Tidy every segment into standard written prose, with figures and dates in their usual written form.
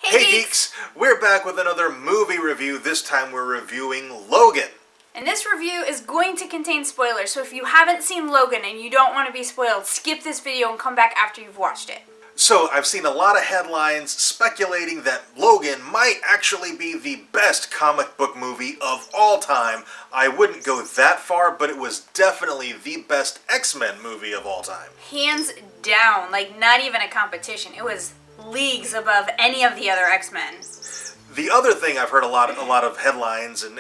Hey Geeks! We're back with another movie review. This time we're reviewing Logan. And this review is going to contain spoilers, so if you haven't seen Logan and you don't want to be spoiled, skip this video and come back after you've watched it. So, I've seen a lot of headlines speculating that Logan might actually be the best comic book movie of all time. I wouldn't go that far, but it was definitely the best X-Men movie of all time. Hands down, like not even a competition. It was leagues above any of the other X-Men. The other thing I've heard a lot of headlines and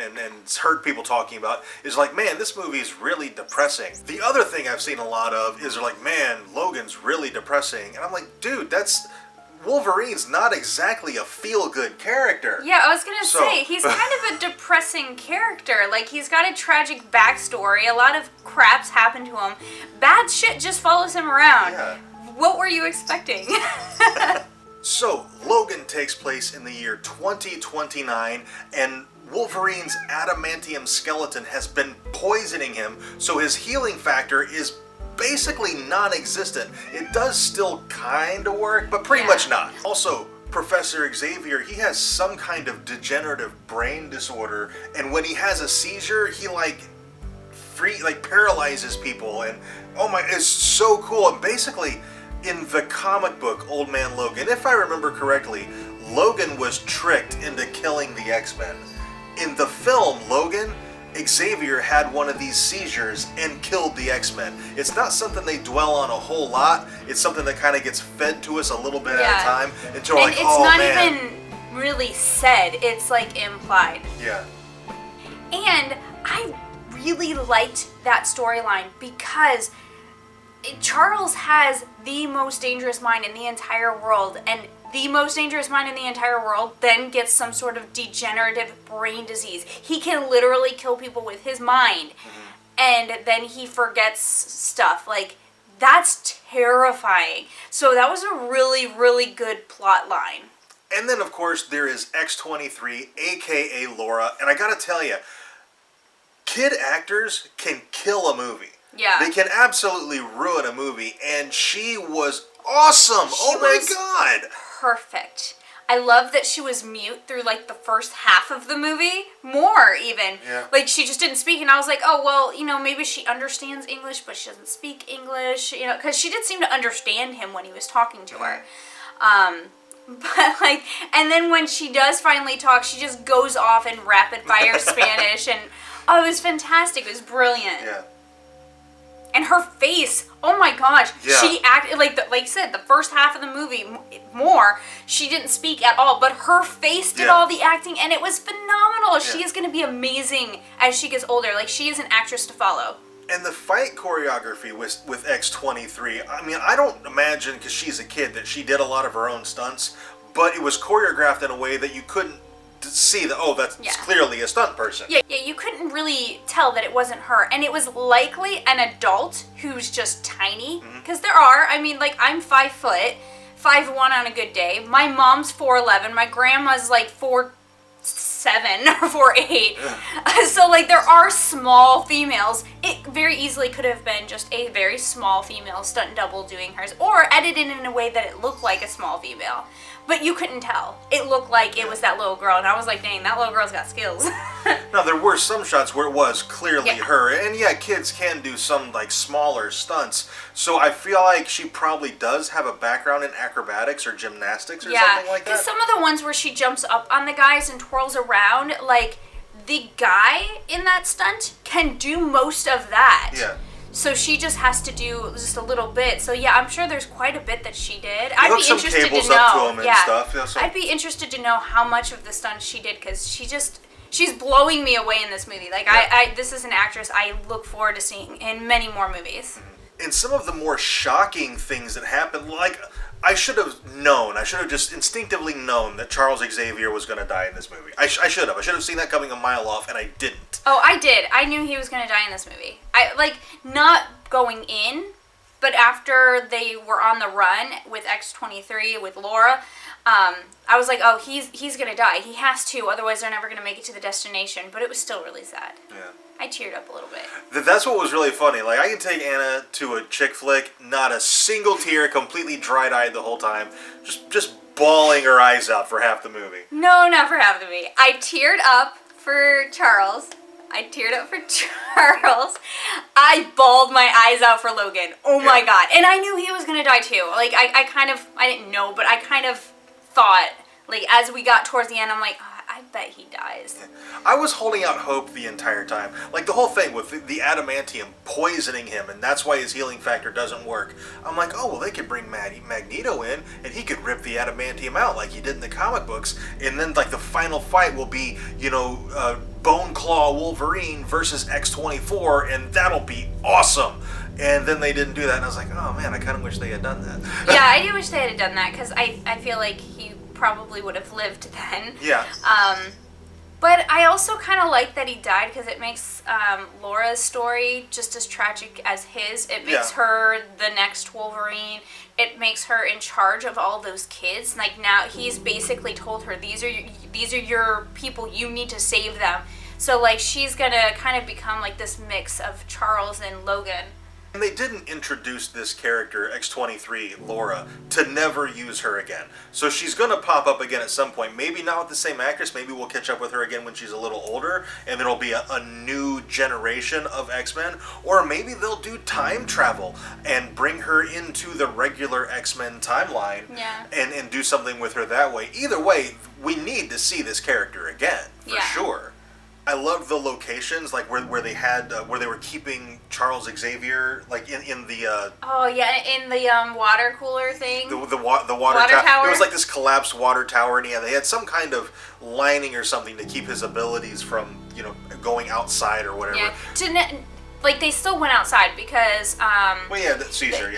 heard people talking about is like, man, this movie is really depressing. The other thing I've seen a lot of is like, man, Logan's really depressing. And I'm like, dude, that's... Wolverine's not exactly a feel-good character. Yeah, I was gonna say, he's kind of a depressing character. Like, he's got a tragic backstory. A lot of crap's happened to him. Bad shit just follows him around. Yeah. What were you expecting? So, Logan takes place in the year 2029, and Wolverine's adamantium skeleton has been poisoning him, so his healing factor is basically non-existent. It does still kind of work, but pretty much not. Also, Professor Xavier, he has some kind of degenerative brain disorder, and when he has a seizure, he paralyzes people, and oh my, it's so cool. And basically, in the comic book, Old Man Logan, if I remember correctly, Logan was tricked into killing the X-Men. In the film, Logan, Xavier had one of these seizures and killed the X-Men. It's not something they dwell on a whole lot. It's something that kind of gets fed to us a little bit at a time until we're like, oh man. And it's not even really said. It's like implied. Yeah. And I really liked that storyline because Charles has the most dangerous mind in the entire world, and the most dangerous mind in the entire world then gets some sort of degenerative brain disease. He can literally kill people with his mind, and then he forgets stuff. Like, that's terrifying. So that was a really, really good plot line. And then, of course, there is X-23, aka Laura, and I gotta tell you, kid actors can kill a movie. Yeah. They can absolutely ruin a movie, and she was awesome! Oh my god! Perfect. I love that she was mute through like the first half of the movie. More even. Yeah. Like she just didn't speak, and I was like, oh well, you know, maybe she understands English, but she doesn't speak English. You know, because she did seem to understand him when he was talking to her. But like, and then when she does finally talk, she just goes off in rapid fire Spanish, and oh, it was fantastic. It was brilliant. Yeah. And her face, oh my gosh, yeah. She acted, like you said, the first half of the movie, she didn't speak at all, but her face did all the acting, and it was phenomenal. Yeah. She is going to be amazing as she gets older. Like, she is an actress to follow. And the fight choreography with X-23, I mean, I don't imagine, because she's a kid, that she did a lot of her own stunts, but it was choreographed in a way that you couldn't see that, oh, that's clearly a stunt person. Yeah, you couldn't really tell that it wasn't her. And it was likely an adult who's just tiny. Because there are, I mean, like, I'm 5 foot, 5'1" on a good day. My mom's 4'11". My grandma's like 4'7" or 4'8". So, like, there are small females. It very easily could have been just a very small female stunt double doing hers. Or edited in a way that it looked like a small female. But you couldn't tell. It looked like it was that little girl, and I was like, dang, that little girl's got skills. Now, there were some shots where it was clearly her, and yeah, kids can do some, like, smaller stunts, so I feel like she probably does have a background in acrobatics or gymnastics or something like that. Because some of the ones where she jumps up on the guys and twirls around, like, the guy in that stunt can do most of that. Yeah. So she just has to do just a little bit. So yeah, I'm sure there's quite a bit that she did. I'd be interested to know. Up to him and stuff. Yeah, so. I'd be interested to know how much of the stunts she did, because she's blowing me away in this movie. Like this is an actress I look forward to seeing in many more movies. And some of the more shocking things that happened, like, I should have just instinctively known that Charles Xavier was going to die in this movie. I should have seen that coming a mile off, and I didn't. Oh, I did. I knew he was going to die in this movie. Not going in, but after they were on the run with X-23, with Laura, I was like, oh, he's going to die. He has to, otherwise they're never going to make it to the destination. But it was still really sad. Yeah. I teared up a little bit. That's what was really funny. Like, I can take Anna to a chick flick, not a single tear, completely dry-eyed the whole time. Just bawling her eyes out for half the movie. No, not for half the movie. I teared up for Charles. I bawled my eyes out for Logan. Oh my god. And I knew he was gonna die too. Like, I didn't know, but I kind of thought, like, as we got towards the end, I'm like, oh, I bet he dies. I was holding out hope the entire time. Like, the whole thing with the adamantium poisoning him, and that's why his healing factor doesn't work. I'm like, oh, well, they could bring Magneto in, and he could rip the adamantium out like he did in the comic books, and then, like, the final fight will be, Bone Claw Wolverine versus X-24, and that'll be awesome. And then they didn't do that, and I was like, oh, man, I kind of wish they had done that. Yeah, I do wish they had done that, because I feel like he probably would have lived then. Yeah. But I also kind of like that he died because it makes Laura's story just as tragic as his. It makes her the next Wolverine. It makes her in charge of all those kids. Like, now he's basically told her, these are your people. You need to save them. So, like, she's gonna kind of become like this mix of Charles and Logan. And they didn't introduce this character, X-23, Laura, to never use her again. So she's going to pop up again at some point. Maybe not with the same actress. Maybe we'll catch up with her again when she's a little older, and there'll be a new generation of X-Men. Or maybe they'll do time travel and bring her into the regular X-Men timeline and do something with her that way. Either way, we need to see this character again, for sure. I loved the locations, like where they had where they were keeping Charles Xavier, like in the in the water cooler thing. The water tower. It was like this collapsed water tower, and they had some kind of lining or something to keep his abilities from going outside or whatever. Yeah, like they still went outside because. The seizure.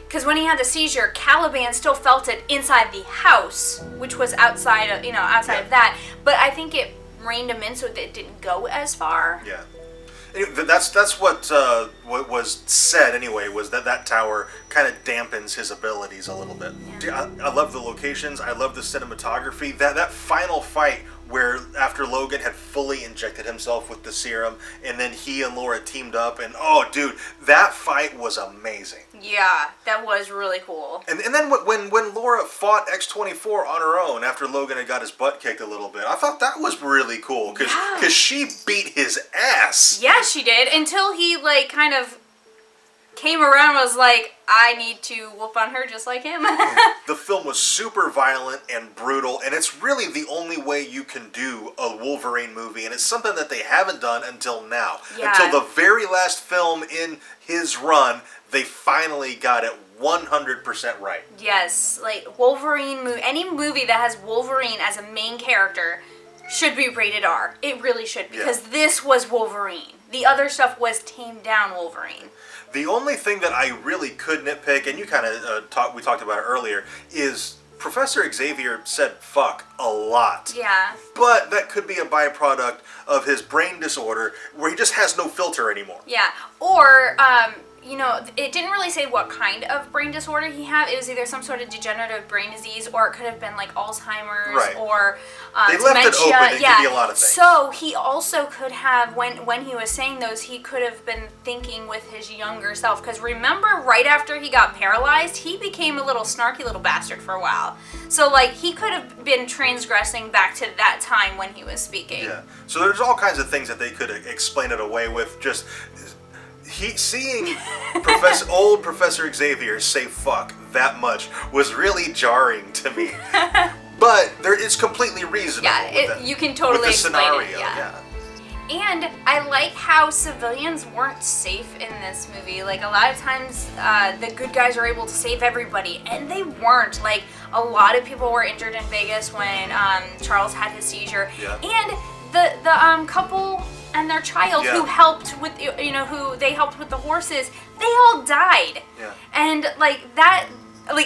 Because when he had the seizure, Caliban still felt it inside the house, which was outside of of that. But I think it reined him in so that it didn't go as far. Yeah. Anyway, that's what was said anyway, was that tower kind of dampens his abilities a little bit. Yeah. I love the locations. I love the cinematography. That final fight where after Logan had fully injected himself with the serum and then he and Laura teamed up, and oh dude, that fight was amazing. Yeah, that was really cool. And then when Laura fought X-24 on her own after Logan had got his butt kicked a little bit, I thought that was really cool because she beat his ass. Yeah, she did, until he like kind of came around and was like, I need to whoop on her just like him. The film was super violent and brutal, and it's really the only way you can do a Wolverine movie, and it's something that they haven't done until now. Yeah. Until the very last film in his run, they finally got it 100% right. Yes, like Wolverine any movie that has Wolverine as a main character should be rated R. It really should, because this was Wolverine. The other stuff was tamed down Wolverine. The only thing that I really could nitpick, and you kind of we talked about it earlier, is Professor Xavier said fuck a lot. Yeah. But that could be a byproduct of his brain disorder where he just has no filter anymore. Yeah. Or, it didn't really say what kind of brain disorder he had. It was either some sort of degenerative brain disease, or it could have been like Alzheimer's, or they dementia. left it open. It could be a lot of things. So he also could have, when he was saying those, he could have been thinking with his younger self. Because remember, right after he got paralyzed, he became a little snarky little bastard for a while. So like he could have been transgressing back to that time when he was speaking. Yeah. So there's all kinds of things that they could explain it away with. Just seeing old Professor Xavier say fuck that much was really jarring to me. But it's completely reasonable. Yeah, you can totally explain scenario. It. Yeah. And I like how civilians weren't safe in this movie. Like, a lot of times, the good guys are able to save everybody, and they weren't. Like, a lot of people were injured in Vegas when Charles had his seizure. Yeah. And the couple and their child who helped with, who they helped with the horses, they all died. Yeah. And,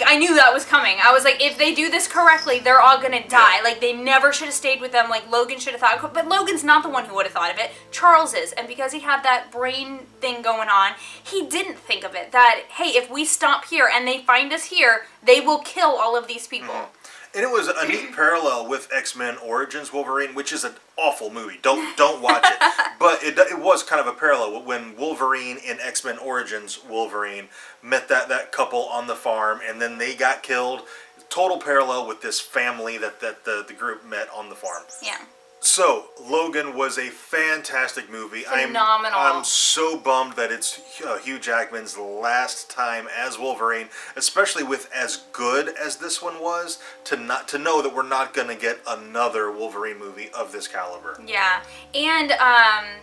I knew that was coming. I was like, if they do this correctly, they're all gonna die. Yeah. Like, they never should have stayed with them. Like, Logan should have thought, but Logan's not the one who would have thought of it. Charles is. And because he had that brain thing going on, he didn't think of it. That, hey, if we stop here and they find us here, they will kill all of these people. Mm-hmm. And it was a neat parallel with X-Men Origins Wolverine, which is an awful movie. Don't watch it. But it was kind of a parallel when Wolverine in X-Men Origins Wolverine met that couple on the farm, and then they got killed. total parallel with this family that the group met on the farm. Yeah. So, Logan was a fantastic movie. Phenomenal. I'm so bummed that it's Hugh Jackman's last time as Wolverine, especially with as good as this one was, to know that we're not going to get another Wolverine movie of this caliber. Yeah. And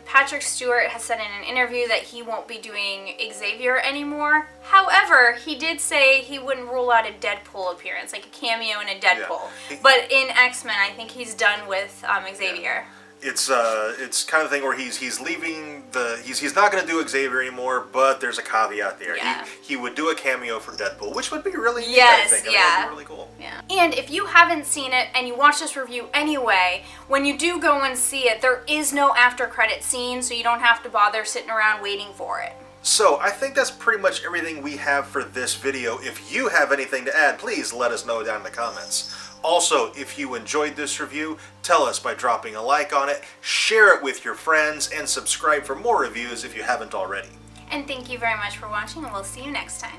Patrick Stewart has said in an interview that he won't be doing Xavier anymore. However, he did say he wouldn't rule out a Deadpool appearance, like a cameo in a Deadpool. Yeah. But in X-Men, I think he's done with Xavier. Yeah. It's kind of thing where he's leaving he's not going to do Xavier anymore, but there's a caveat there. Yeah. He would do a cameo for Deadpool, which would be really neat, yes, I think. yeah. That would be really cool. Yeah. And if you haven't seen it and you watch this review anyway, when you do go and see it, there is no after credit scene, so you don't have to bother sitting around waiting for it. So, I think that's pretty much everything we have for this video. If you have anything to add, please let us know down in the comments. Also, if you enjoyed this review, tell us by dropping a like on it, share it with your friends, and subscribe for more reviews if you haven't already. And thank you very much for watching, and we'll see you next time.